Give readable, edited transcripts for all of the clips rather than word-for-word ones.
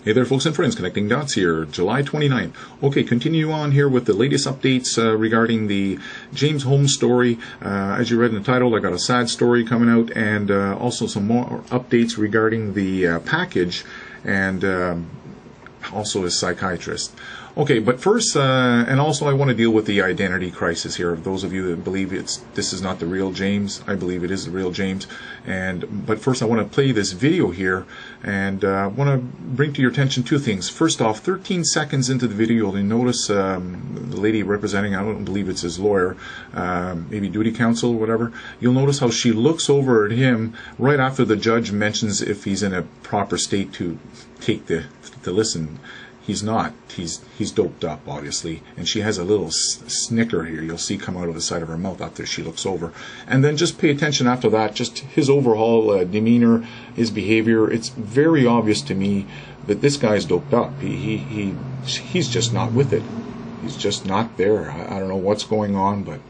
Hey there folks and friends, Connecting Dots here, July 29th. Okay, continue on here with the latest updates regarding the James Holmes story. As you read in the title, I got a sad story coming out, and also some more updates regarding the package, and also his psychiatrist. Okay, but first, and also I want to deal with the identity crisis here. Those of you that believe this is not the real James, I believe it is the real James. But first I want to play this video here, and I want to bring to your attention two things. First off, 13 seconds into the video, you'll notice the lady representing, I don't believe it's his lawyer, maybe duty counsel or whatever. You'll notice how she looks over at him right after the judge mentions if he's in a proper state to take to listen. He's not. He's doped up, obviously. And she has a little snicker here you'll see come out of the side of her mouth after she looks over. And then just pay attention after that, just his overall demeanor, his behavior. It's very obvious to me that this guy's doped up. He's just not with it. He's just not there. I don't know what's going on, but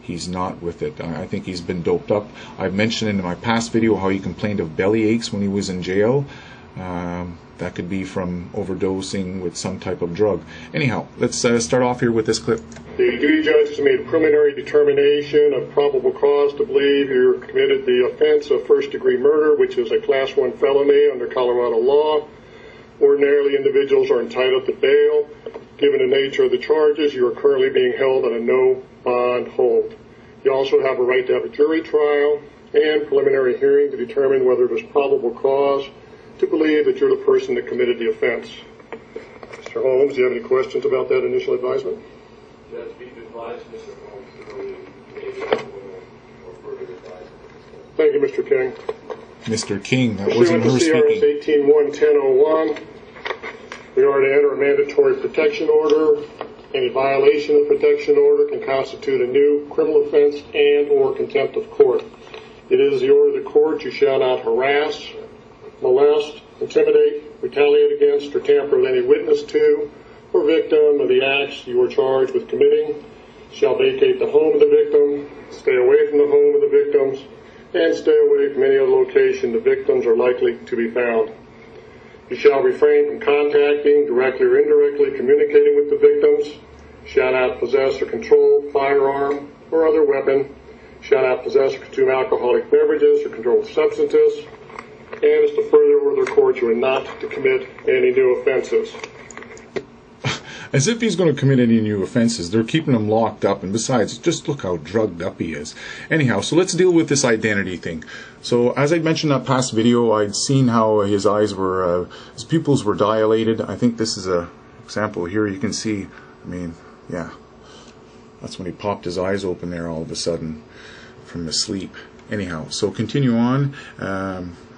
he's not with it. I think he's been doped up. I've mentioned in my past video how he complained of belly aches when he was in jail. That could be from overdosing with some type of drug. Anyhow, let's start off here with this clip. The duty judge has made a preliminary determination of probable cause to believe you committed the offense of first-degree murder, which is a Class 1 felony under Colorado law. Ordinarily, individuals are entitled to bail. Given the nature of the charges, you are currently being held on a no-bond hold. You also have a right to have a jury trial and preliminary hearing to determine whether there's probable cause to believe that you're the person that committed the offense. Mr. Holmes, do you have any questions about that initial advisement? Judge, be advised, Mr. Holmes, to really maybe or further advisement. Thank you, Mr. King. Mr. King, that wasn't her speaking. CRS 18-1-1001, we are to enter a mandatory protection order. Any violation of protection order can constitute a new criminal offense and or contempt of court. It is the order of the court: you shall not harass, molest, intimidate, retaliate against, or tamper with any witness to or victim of the acts you are charged with committing. Shall vacate the home of the victim, stay away from the home of the victims, and stay away from any other location the victims are likely to be found. You shall refrain from contacting, directly or indirectly communicating with the victims. Shall not possess or control firearm or other weapon. Shall not possess or consume alcoholic beverages or controlled substances. And as to further order the court, you are not to commit any new offenses. As if he's going to commit any new offenses. They're keeping him locked up, and besides, just look how drugged up he is. Anyhow, so let's deal with this identity thing. So as I mentioned in that past video, I'd seen how his eyes were, his pupils were dilated. I think this is an example here. You can see, I mean, yeah, that's when he popped his eyes open there all of a sudden from the sleep. Anyhow, so continue on.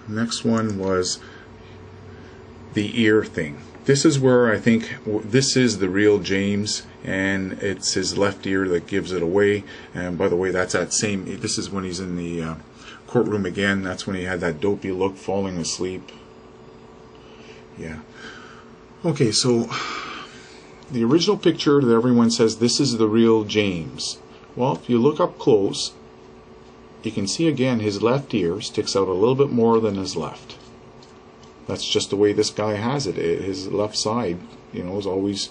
Next one was the ear thing. This is where I think this is the real James, and it's his left ear that gives it away. And by the way, that's that same, this is when he's in the courtroom again. That's when he had that dopey look, falling asleep. Yeah. Okay, so the original picture that everyone says this is the real James. Well, if you look up close, you can see again his left ear sticks out a little bit more than his left. That's just the way this guy has it. His left side, you know, is always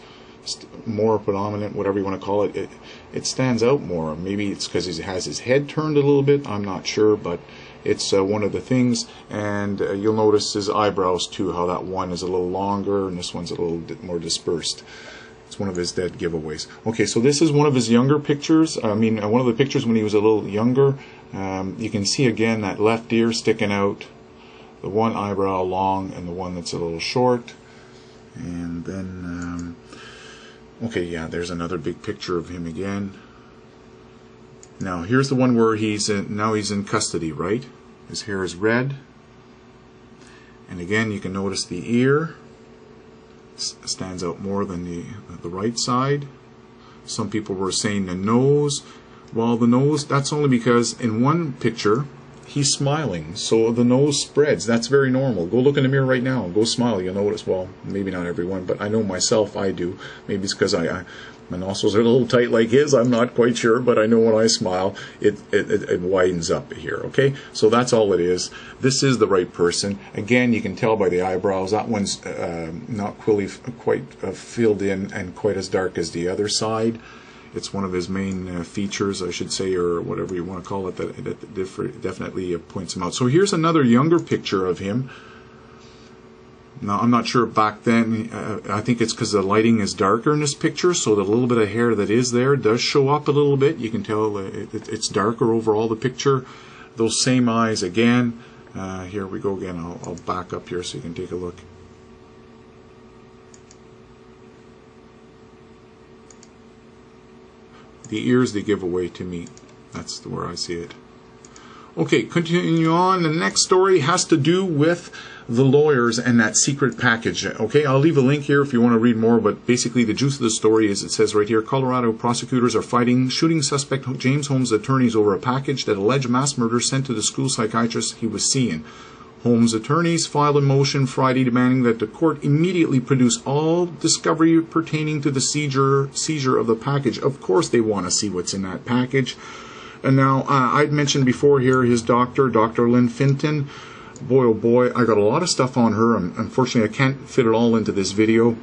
more predominant, whatever you want to call it. It stands out more. Maybe it's because he has his head turned a little bit. I'm not sure, but it's one of the things. And you'll notice his eyebrows too, how that one is a little longer and this one's a little bit more dispersed. It's one of his dead giveaways. Okay, so this is one of his younger pictures. I mean, one of the pictures when he was a little younger. You can see again that left ear sticking out, the one eyebrow long and the one that's a little short. And then okay, yeah, there's another big picture of him again. Now here's the one where he's in custody, right? His hair is red, and again you can notice the ear stands out more than the right side. Some people were saying the nose. Well, the nose, that's only because in one picture he's smiling, so the nose spreads. That's very normal. Go look in the mirror right now and go smile. You'll notice. Well, maybe not everyone, but I know myself, I do. Maybe it's because my nostrils are a little tight like his. I'm not quite sure, but I know when I smile, it widens up here. Okay, so that's all it is. This is the right person. Again, you can tell by the eyebrows. That one's not quite filled in and quite as dark as the other side. It's one of his main features, I should say, or whatever you want to call it, that definitely points him out. So here's another younger picture of him. Now, I'm not sure back then. I think it's because the lighting is darker in this picture, so the little bit of hair that is there does show up a little bit. You can tell it's darker overall, the picture. Those same eyes again. Here we go again. I'll back up here so you can take a look. The ears they give away to me. That's where I see it. Okay, continuing on. The next story has to do with the lawyers and that secret package. Okay, I'll leave a link here if you want to read more, but basically the juice of the story is, it says right here, Colorado prosecutors are fighting shooting suspect James Holmes' attorneys over a package that alleged mass murder sent to the school psychiatrist he was seeing. Holmes' attorneys filed a motion Friday demanding that the court immediately produce all discovery pertaining to the seizure of the package. Of course they want to see what's in that package. And now, I'd mentioned before here his doctor, Dr. Lynne Fenton. Boy, oh boy, I got a lot of stuff on her. Unfortunately, I can't fit it all into this video.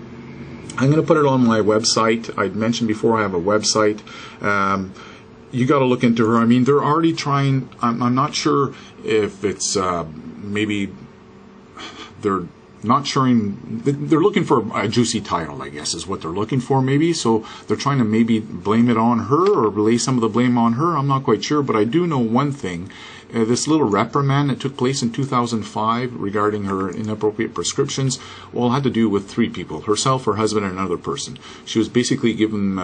I'm going to put it on my website. I'd mentioned before I have a website. You got to look into her. I mean, they're already trying. I'm not sure if it's maybe they're not showing. They're looking for a juicy title, I guess, is what they're looking for, maybe. So they're trying to maybe blame it on her or lay some of the blame on her. I'm not quite sure, but I do know one thing. This little reprimand that took place in 2005 regarding her inappropriate prescriptions, well, it had to do with three people: herself, her husband, and another person. She was basically given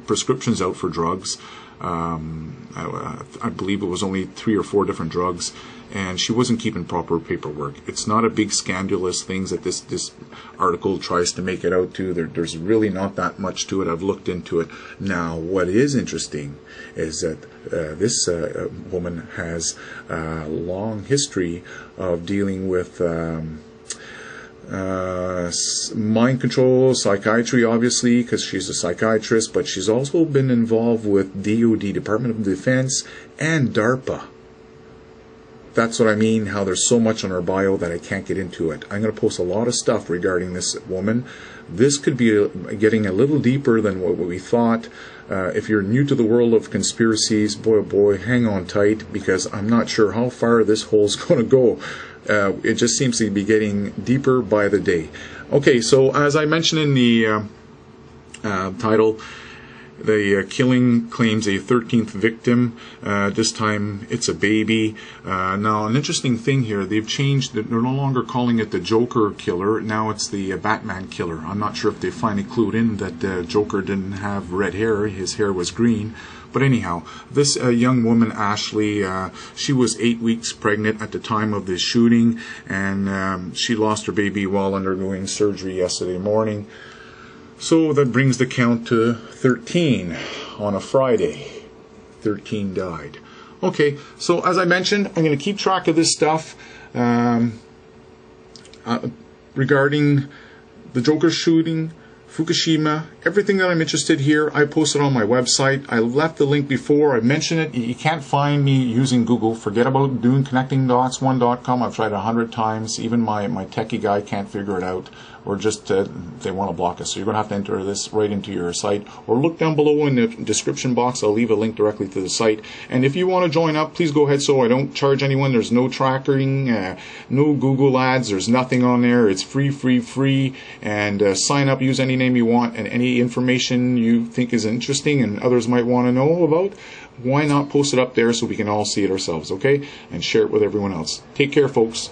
prescriptions out for drugs. I believe it was only 3 or 4 different drugs, and she wasn't keeping proper paperwork. It's not a big scandalous things that this article tries to make it out to. There's really not that much to it. I've looked into it. Now, what is interesting is that this woman has a long history of dealing with mind control, psychiatry, obviously, because she's a psychiatrist, but she's also been involved with DOD, Department of Defense, and DARPA. That's what I mean, how there's so much on her bio that I can't get into it. I'm going to post a lot of stuff regarding this woman. This could be getting a little deeper than what we thought. If you're new to the world of conspiracies, boy oh boy, hang on tight, because I'm not sure how far this hole's going to go. It just seems to be getting deeper by the day. Okay, so as I mentioned in the title, the killing claims a 13th victim. This time it's a baby. Now, an interesting thing here, they've changed. They're no longer calling it the Joker killer. Now it's the Batman killer. I'm not sure if they finally clued in that Joker didn't have red hair. His hair was green. But anyhow, this young woman, Ashley, she was 8 weeks pregnant at the time of this shooting, and she lost her baby while undergoing surgery yesterday morning. So that brings the count to 13 on a Friday. 13 died. Okay, so as I mentioned, I'm going to keep track of this stuff regarding the Joker shooting, Fukushima, everything that I'm interested here, I posted on my website. I left the link before. I mentioned it. You can't find me using Google. Forget about doing connectingdots1.com. I've tried 100 times. Even my techie guy can't figure it out. Or just they want to block us. So you're going to have to enter this right into your site. Or look down below in the description box. I'll leave a link directly to the site. And if you want to join up, please go ahead. So I don't charge anyone. There's no tracking, no Google ads. There's nothing on there. It's free. And sign up, use any name you want, and any information you think is interesting and others might want to know about, why not post it up there so we can all see it ourselves, okay? And share it with everyone else. Take care, folks.